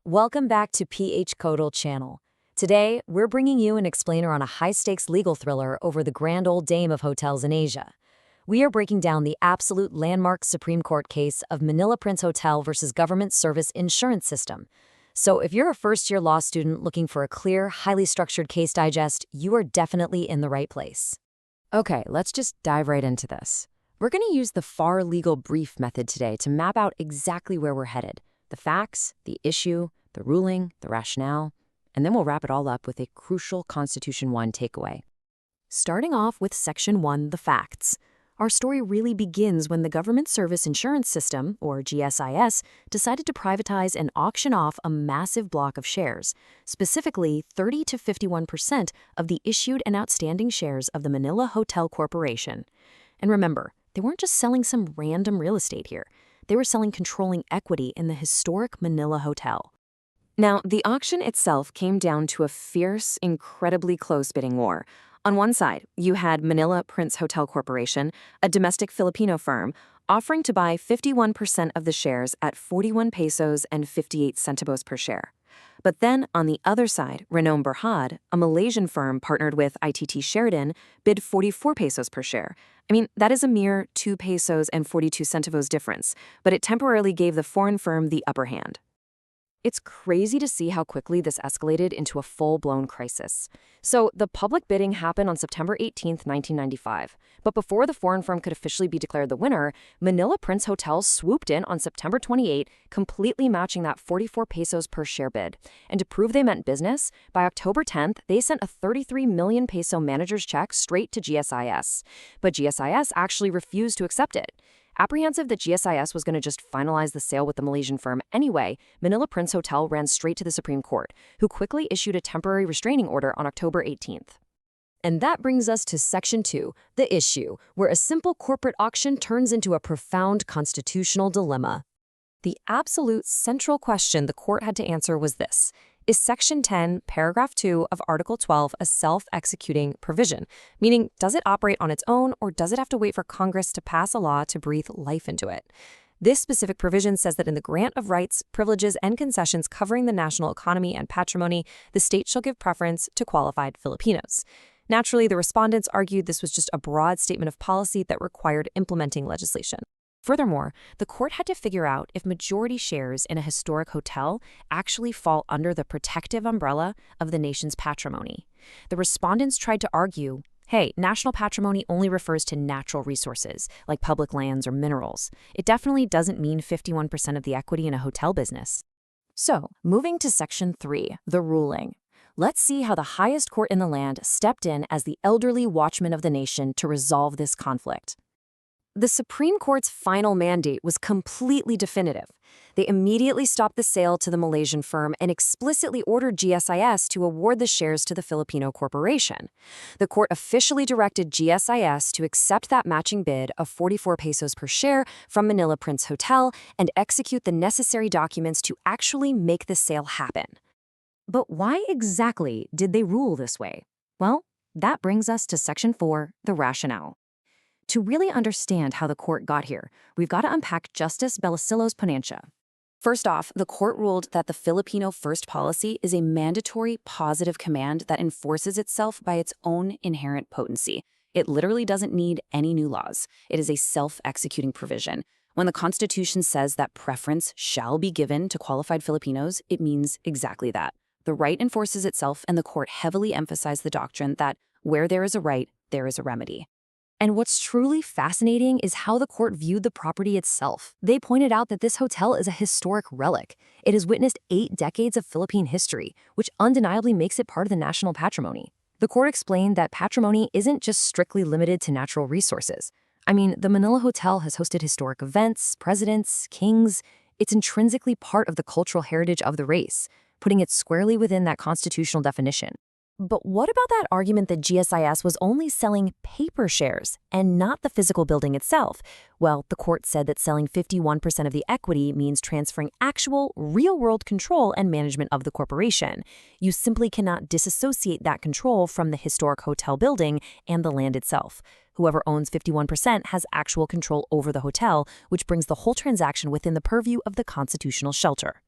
Welcome back to PHCodal channel. Today, we're bringing you an explainer on a high-stakes legal thriller over the grand old dame of hotels in Asia. We are breaking down the absolute landmark Supreme Court case of Manila Prince Hotel versus Government Service Insurance System. So if you're a first-year law student looking for a clear, highly structured case digest, you are definitely in the right place. Okay, let's just dive right into this. We're going to use the FAR legal brief method today to map out exactly where we're headed. The facts, the issue, the ruling, the rationale, and then we'll wrap it all up with a crucial Constitution 1 takeaway. Starting off with Section 1, the facts. Our story really begins when the Government Service Insurance System, or GSIS, decided to privatize and auction off a massive block of shares, specifically 30 to 51% of the issued and outstanding shares of the Manila Hotel Corporation. And remember, they weren't just selling some random real estate here. They were selling controlling equity in the historic Manila Hotel. Now, the auction itself came down to a fierce, incredibly close bidding war. On one side, you had Manila Prince Hotel Corporation, a domestic Filipino firm, offering to buy 51% of the shares at 41 pesos and 58 centavos per share. But then, on the other side, Renom Berhad, a Malaysian firm partnered with ITT Sheridan, bid 44 pesos per share. I mean, that is a mere 2 pesos and 42 centavos difference, but it temporarily gave the foreign firm the upper hand. It's crazy to see how quickly this escalated into a full-blown crisis. So the public bidding happened on September 18, 1995. But before the foreign firm could officially be declared the winner, Manila Prince Hotel swooped in on September 28, completely matching that 44 pesos per share bid. And to prove they meant business, by October 10th, they sent a 33 million peso manager's check straight to GSIS. But GSIS actually refused to accept it. Apprehensive that GSIS was going to just finalize the sale with the Malaysian firm anyway, Manila Prince Hotel ran straight to the Supreme Court, who quickly issued a temporary restraining order on October 18th. And that brings us to Section 2, the issue, where a simple corporate auction turns into a profound constitutional dilemma. The absolute central question the court had to answer was this: is Section 10, Paragraph 2 of Article 12 a self-executing provision? Meaning, does it operate on its own, or does it have to wait for Congress to pass a law to breathe life into it? This specific provision says that in the grant of rights, privileges, and concessions covering the national economy and patrimony, the state shall give preference to qualified Filipinos. Naturally, the respondents argued this was just a broad statement of policy that required implementing legislation. Furthermore, the court had to figure out if majority shares in a historic hotel actually fall under the protective umbrella of the nation's patrimony. The respondents tried to argue, hey, national patrimony only refers to natural resources, like public lands or minerals. It definitely doesn't mean 51% of the equity in a hotel business. So, moving to Section 3, the ruling. Let's see how the highest court in the land stepped in as the elderly watchman of the nation to resolve this conflict. The Supreme Court's final mandate was completely definitive. They immediately stopped the sale to the Malaysian firm and explicitly ordered GSIS to award the shares to the Filipino corporation. The court officially directed GSIS to accept that matching bid of 44 pesos per share from Manila Prince Hotel and execute the necessary documents to actually make the sale happen. But why exactly did they rule this way? Well, that brings us to Section 4, the rationale. To really understand how the court got here, we've got to unpack Justice Belisilio's Ponencia. First off, the court ruled that the Filipino First Policy is a mandatory positive command that enforces itself by its own inherent potency. It literally doesn't need any new laws. It is a self-executing provision. When the Constitution says that preference shall be given to qualified Filipinos, it means exactly that. The right enforces itself, and the court heavily emphasized the doctrine that where there is a right, there is a remedy. And what's truly fascinating is how the court viewed the property itself. They pointed out that this hotel is a historic relic. It has witnessed 8 decades of Philippine history, which undeniably makes it part of the national patrimony. The court explained that patrimony isn't just strictly limited to natural resources. I mean, the Manila Hotel has hosted historic events, presidents, kings. It's intrinsically part of the cultural heritage of the race, putting it squarely within that constitutional definition. But what about that argument that GSIS was only selling paper shares and not the physical building itself? Well, the court said that selling 51% of the equity means transferring actual, real-world control and management of the corporation. You simply cannot disassociate that control from the historic hotel building and the land itself. Whoever owns 51% has actual control over the hotel, which brings the whole transaction within the purview of the constitutional shelter.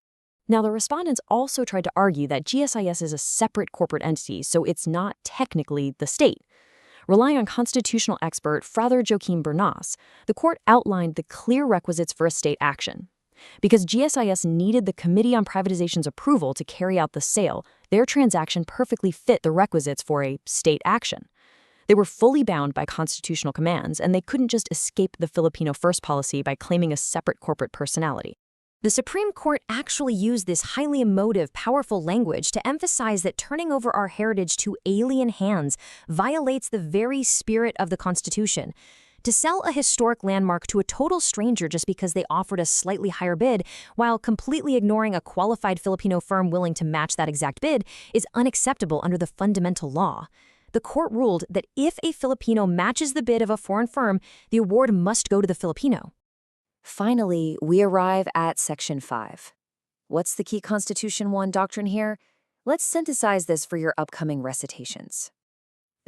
Now, the respondents also tried to argue that GSIS is a separate corporate entity, so it's not technically the state. Relying on constitutional expert Father Joaquim Bernas, the court outlined the clear requisites for a state action. Because GSIS needed the Committee on Privatization's approval to carry out the sale, their transaction perfectly fit the requisites for a state action. They were fully bound by constitutional commands, and they couldn't just escape the Filipino First Policy by claiming a separate corporate personality. The Supreme Court actually used this highly emotive, powerful language to emphasize that turning over our heritage to alien hands violates the very spirit of the Constitution. To sell a historic landmark to a total stranger just because they offered a slightly higher bid, while completely ignoring a qualified Filipino firm willing to match that exact bid, is unacceptable under the fundamental law. The court ruled that if a Filipino matches the bid of a foreign firm, the award must go to the Filipino. Finally, we arrive at Section 5. What's the key Constitution 1 doctrine here? Let's synthesize this for your upcoming recitations.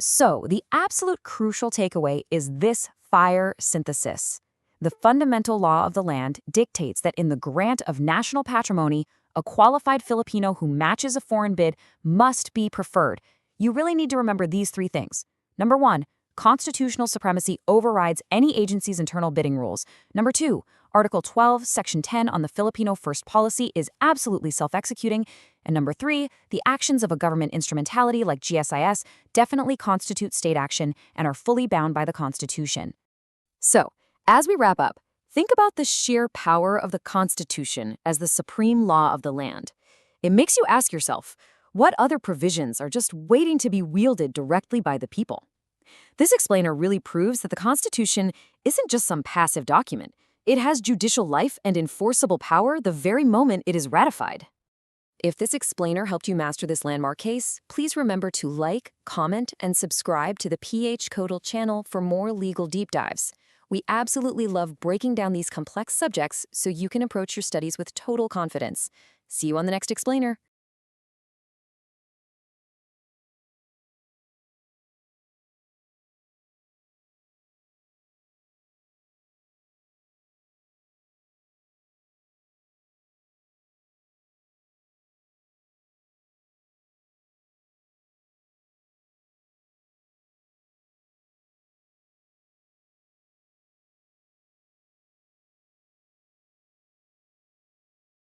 So, the absolute crucial takeaway is this fire synthesis. The fundamental law of the land dictates that in the grant of national patrimony, a qualified Filipino who matches a foreign bid must be preferred. You really need to remember these three things. Number 1, constitutional supremacy overrides any agency's internal bidding rules. Number 2, Article 12, Section 10 on the Filipino First Policy is absolutely self-executing. And number 3, the actions of a government instrumentality like GSIS definitely constitute state action and are fully bound by the Constitution. So, as we wrap up, think about the sheer power of the Constitution as the supreme law of the land. It makes you ask yourself, what other provisions are just waiting to be wielded directly by the people? This explainer really proves that the Constitution isn't just some passive document. It has judicial life and enforceable power the very moment it is ratified. If this explainer helped you master this landmark case, please remember to like, comment, and subscribe to the PHCodal channel for more legal deep dives. We absolutely love breaking down these complex subjects so you can approach your studies with total confidence. See you on the next explainer.